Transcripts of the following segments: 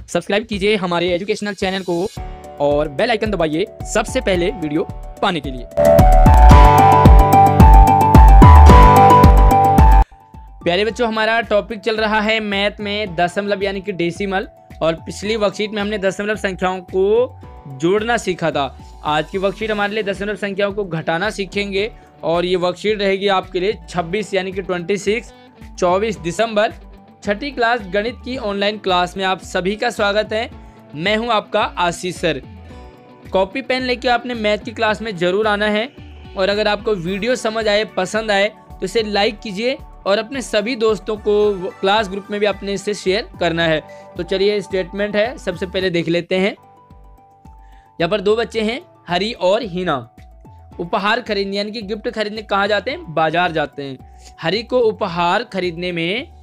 Subscribe कीजिए हमारे educational channel को और बेल आइकन दबाइए सबसे पहले वीडियो पाने के लिए। प्यारे बच्चों, हमारा टॉपिक चल रहा है मैथ में दशमलव यानी कि डेसिमल। और पिछली वर्कशीट में हमने दशमलव संख्याओं को जोड़ना सीखा था। आज की वर्कशीट हमारे लिए दशमलव संख्याओं को घटाना सीखेंगे और ये वर्कशीट रहेगी आपके लिए 26 यानी कि 24 दिसंबर छठी क्लास गणित की ऑनलाइन क्लास में आप सभी का स्वागत है। मैं हूं आपका आशीष सर। कॉपी पेन लेके आपने मैथ की क्लास में ज़रूर आना है और अगर आपको वीडियो समझ आए, पसंद आए तो इसे लाइक कीजिए और अपने सभी दोस्तों को क्लास ग्रुप में भी अपने इसे शेयर करना है। तो चलिए, स्टेटमेंट है, सबसे पहले देख लेते हैं। यहाँ पर दो बच्चे हैं, हरी और हिना। उपहार खरीदने यानी कि गिफ्ट खरीदने कहाँ जाते हैं? बाजार जाते हैं। हरी को उपहार खरीदने में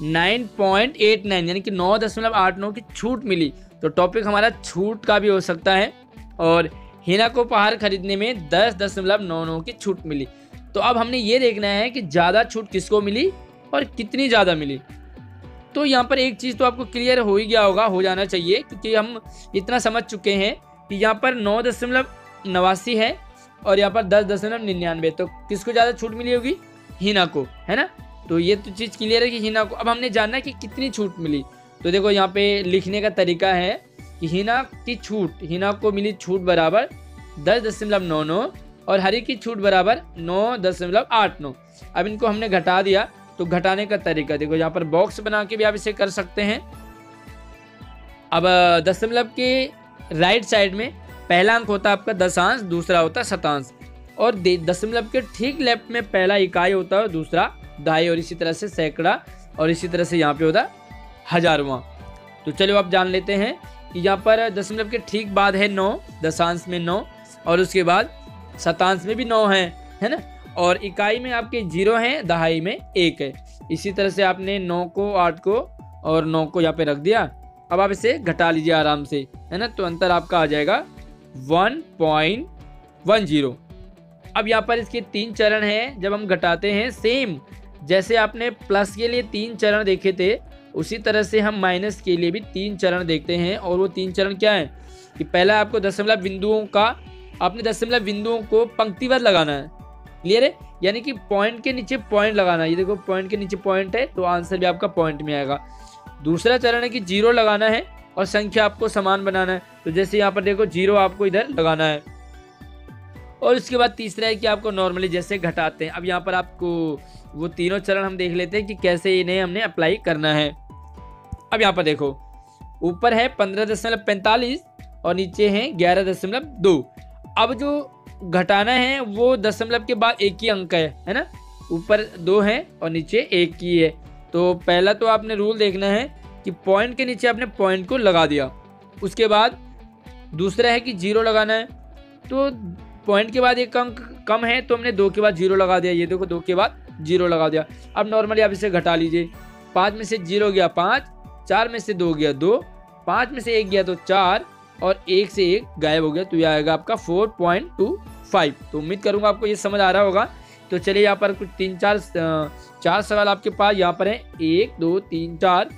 9.89 यानी कि 9.89 की छूट मिली। तो टॉपिक हमारा छूट का भी हो सकता है। और हिना को उपहार खरीदने में 10.99 की छूट मिली। तो अब हमने ये देखना है कि ज़्यादा छूट किसको मिली और कितनी ज़्यादा मिली। तो यहाँ पर एक चीज़ तो आपको क्लियर हो ही गया होगा, हो जाना चाहिए, क्योंकि हम इतना समझ चुके हैं कि यहाँ पर 9.89 है और यहाँ पर 10.99। तो किसको ज़्यादा छूट मिली होगी? हिना को, है ना। तो ये तो चीज़ क्लियर है कि हिना को। अब हमने जानना है कि कितनी छूट मिली। तो देखो, यहाँ पे लिखने का तरीका है कि हिना की छूट, हिना को मिली छूट बराबर 10.99 और हरी की छूट बराबर 9.89। अब इनको हमने घटा दिया। तो घटाने का तरीका देखो, यहाँ पर बॉक्स बना के भी आप इसे कर सकते हैं। अब दशमलव के राइट साइड में पहला अंक होता है आपका दशांश, दूसरा होता है शतांश। और दशमलव के ठीक लेफ्ट में पहला इकाई होता है, दूसरा दहाई, और इसी तरह से सैकड़ा, और इसी तरह से यहाँ पे होता है हजारवां। तो चलो आप जान लेते हैं कि यहाँ पर दशमलव के ठीक बाद है 9, दशांश में 9, और उसके बाद शतांश में भी 9 है ना। और इकाई में आपके 0 हैं, दहाई में 1 है। इसी तरह से आपने 9 को, 8 को और 9 को यहाँ पे रख दिया। अब आप इसे घटा लीजिए आराम से, है ना। तो अंतर आपका आ जाएगा 1.10। अब यहाँ पर इसके 3 चरण हैं। जब हम घटाते हैं, सेम जैसे आपने प्लस के लिए 3 चरण देखे थे, उसी तरह से हम माइनस के लिए भी 3 चरण देखते हैं। और वो 3 चरण क्या है कि पहला आपको दशमलव बिंदुओं का, आपने दशमलव बिंदुओं को पंक्तिबद्ध लगाना है। क्लियर है? यानी कि पॉइंट के नीचे पॉइंट लगाना है। ये देखो, पॉइंट के नीचे पॉइंट है तो आंसर भी आपका पॉइंट में आएगा। दूसरा चरण है कि 0 लगाना है और संख्या आपको समान बनाना है। तो जैसे यहाँ पर देखो, 0 आपको इधर लगाना है। और उसके बाद तीसरा है कि आपको नॉर्मली जैसे घटाते हैं। अब यहाँ पर आपको वो तीनों चरण हम देख लेते हैं कि कैसे इन्हें हमने अप्लाई करना है। अब यहाँ पर देखो, ऊपर है 15.45 और नीचे है 11.2। अब जो घटाना है वो दशमलव के बाद एक ही अंक है ना। ऊपर 2 है और नीचे 1 ही है। तो पहला तो आपने रूल देखना है कि पॉइंट के नीचे आपने पॉइंट को लगा दिया। उसके बाद दूसरा है कि 0 लगाना है। तो पॉइंट के बाद एक अंक कम है तो हमने 2 के बाद 0 लगा दिया। ये देखो, 2 के बाद 0 लगा दिया। अब नॉर्मली आप इसे घटा लीजिए। 5 में से 0 गया 5, 4 में से 2 गया 2, 5 में से 1 गया तो 4, और 1 से 1 गायब हो गया। तो यह आएगा आपका 4.25। तो उम्मीद करूंगा आपको ये समझ आ रहा होगा। तो चलिए, यहाँ पर कुछ 4 सवाल आपके पास यहाँ पर है। 1, 2, 3, 4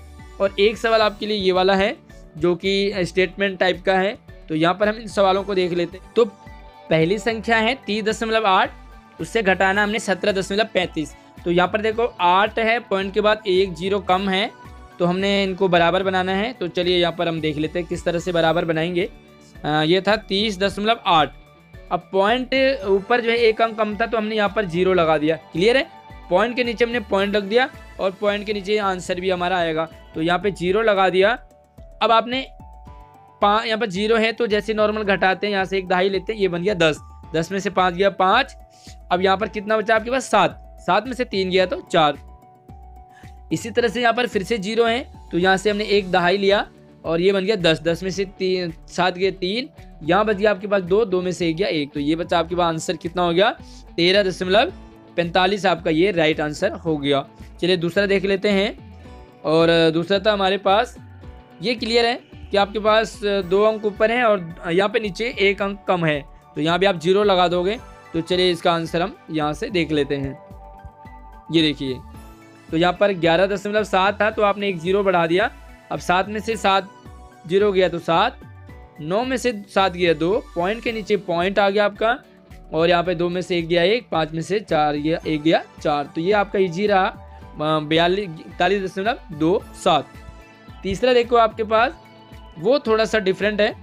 और एक सवाल आपके लिए ये वाला है जो कि स्टेटमेंट टाइप का है। तो यहाँ पर हम इन सवालों को देख लेते हैं। तो पहली संख्या है 30.8, उससे घटाना हमने 17.35। तो यहाँ पर देखो, 8 है, पॉइंट के बाद 1 0 कम है, तो हमने इनको बराबर बनाना है। तो चलिए यहाँ पर हम देख लेते हैं किस तरह से बराबर बनाएंगे। ये था 30.8। अब पॉइंट ऊपर जो है एक अंक कम था तो हमने यहाँ पर 0 लगा दिया। क्लियर है? पॉइंट के नीचे हमने पॉइंट रख दिया और पॉइंट के नीचे आंसर भी हमारा आएगा। तो यहाँ पे 0 लगा दिया। अब आपने यहाँ पर 0 है तो जैसे नॉर्मल घटाते हैं, यहाँ से एक दहाई लेते हैं, ये बन गया 10। 10 में से 5 गया 5। अब यहाँ पर कितना बचा आपके पास? 7। 7 में से 3 गया तो 4। इसी तरह से यहाँ पर फिर से 0 है तो यहाँ से हमने एक दहाई लिया और ये बन गया 10। 10 में से 7 गया 3, यहाँ बच गया आपके पास 2, 2 में से 1 गया 1। तो ये बचा आपके पास आंसर कितना हो गया? 13.45 आपका ये राइट आंसर हो गया। चलिए दूसरा देख लेते हैं। और दूसरा था हमारे पास, ये क्लियर है कि आपके पास 2 अंक ऊपर हैं और यहाँ पे नीचे 1 अंक कम है। तो यहाँ भी आप 0 लगा दोगे। तो चलिए इसका आंसर हम यहाँ से देख लेते हैं। ये देखिए, तो यहाँ पर 11.7 था तो आपने एक 0 बढ़ा दिया। अब 7 में से 7 जीरो गया तो 7, 9 में से 7 गया 2, पॉइंट के नीचे पॉइंट आ गया आपका, और यहाँ पे 2 में से 1 गया 1, 5 में से 4 गया 1 गया 4। तो ये आपका इजी रहा 42.27। तीसरा देखो आपके पास वो थोड़ा सा डिफरेंट है।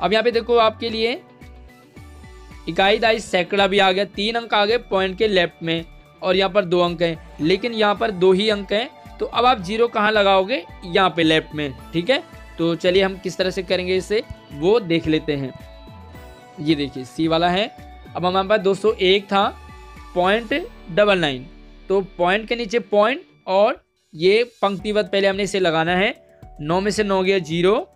अब यहाँ पे देखो आपके लिए इकाई दाई सैकड़ा भी आ गया, 3 अंक आ गए पॉइंट के लेफ्ट में, और यहाँ पर 2 अंक हैं, लेकिन यहाँ पर 2 ही अंक हैं। तो अब आप जीरो कहाँ लगाओगे, यहाँ पे लेफ्ट में, ठीक है। तो चलिए हम किस तरह से करेंगे इसे वो देख लेते हैं। ये देखिए सी वाला है। अब हमारे पास 201 था .99, तो पॉइंट के नीचे पॉइंट और ये पंक्तिबद्ध पहले हमने इसे लगाना है। 9 में से 9 गया 0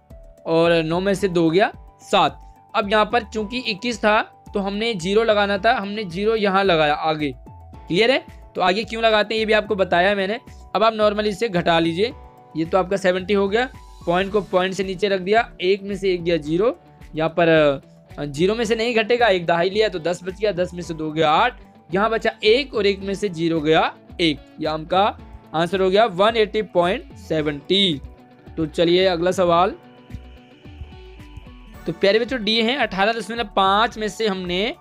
और 9 में से 2 गया 7। अब यहाँ पर चूंकि 21 था तो हमने 0 लगाना था, हमने 0 यहाँ लगाया आगे। क्लियर है। तो आगे क्यों लगाते हैं ये भी आपको बताया मैंने। अब आप नॉर्मली इसे घटा लीजिए। ये तो आपका 70 हो गया, पॉइंट को पॉइंट से नीचे रख दिया, 1 में से 1 गया 0, यहाँ पर 0 में से नहीं घटेगा, 1 दहाई लिया तो 10 बच गया, 10 में से 2 गया 8, यहाँ बचा 1 और 1 में से 0 गया 1। यह हमका आंसर हो गया 180.70। तो चलिए अगला सवाल। तो प्यारे बच्चों डी है 18.5 में से हमने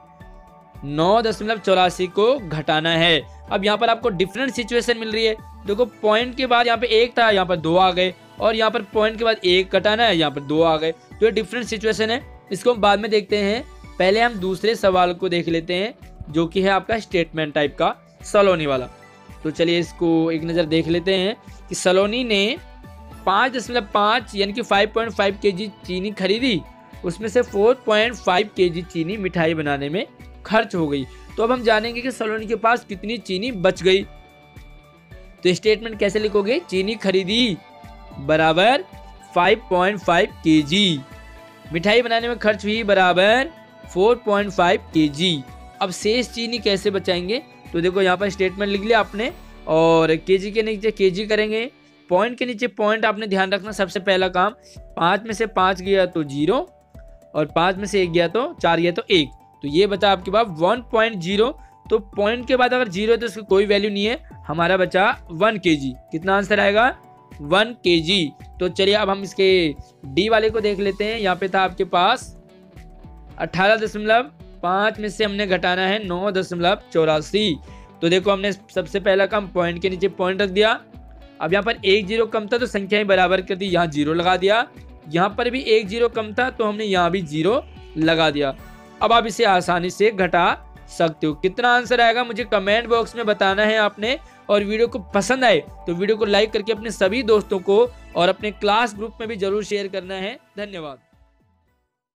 9.84 को घटाना है। अब यहाँ पर आपको डिफरेंट सिचुएशन मिल रही है। देखो पॉइंट के बाद यहाँ पे 1 था, यहाँ पर 2 आ गए, और यहाँ पर पॉइंट के बाद 1 घटाना है, यहाँ पर 2 आ गए। तो ये डिफरेंट सिचुएशन है, इसको हम बाद में देखते हैं। पहले हम दूसरे सवाल को देख लेते हैं जो कि है आपका स्टेटमेंट टाइप का सलोनी वाला। तो चलिए इसको एक नज़र देख लेते हैं कि सलोनी ने 5.5 यानी कि 5.5 kg चीनी खरीदी, उसमें से 4.5 kg चीनी मिठाई बनाने में खर्च हो गई। तो अब हम जानेंगे कि सलोनी के पास कितनी चीनी बच गई। तो स्टेटमेंट कैसे लिखोगे, चीनी खरीदी बराबर 5.5 kg, मिठाई बनाने में खर्च हुई बराबर 4.5 kg। अब शेष चीनी कैसे बचाएंगे, तो देखो यहाँ पर स्टेटमेंट लिख लिया आपने, और केजी के नीचे केजी करेंगे, पॉइंट के नीचे पॉइंट आपने ध्यान रखना। सबसे पहला काम 5 में से 5 गया तो 0, और 5 में से 1 गया तो 4 गया तो 1, तो ये बचा आपके पास 1.0। तो पॉइंट के बाद अगर 0 है तो उसकी कोई वैल्यू नहीं है, हमारा बचा 1 kg। कितना आंसर आएगा, 1 kg। तो चलिए अब हम इसके डी वाले को देख लेते हैं। यहाँ पे था आपके पास 18.5 में से हमने घटाना है 9.84। तो देखो हमने सबसे पहला काम पॉइंट के नीचे पॉइंट रख दिया। अब यहाँ पर 1 0 कम था तो संख्याएं बराबर कर दी, यहाँ 0 लगा दिया। यहाँ पर भी 1 0 कम था तो हमने यहाँ भी 0 लगा दिया। अब आप इसे आसानी से घटा सकते हो। कितना आंसर आएगा मुझे कमेंट बॉक्स में बताना है आपने। और वीडियो को पसंद आए तो वीडियो को लाइक करके अपने सभी दोस्तों को और अपने क्लास ग्रुप में भी जरूर शेयर करना है। धन्यवाद।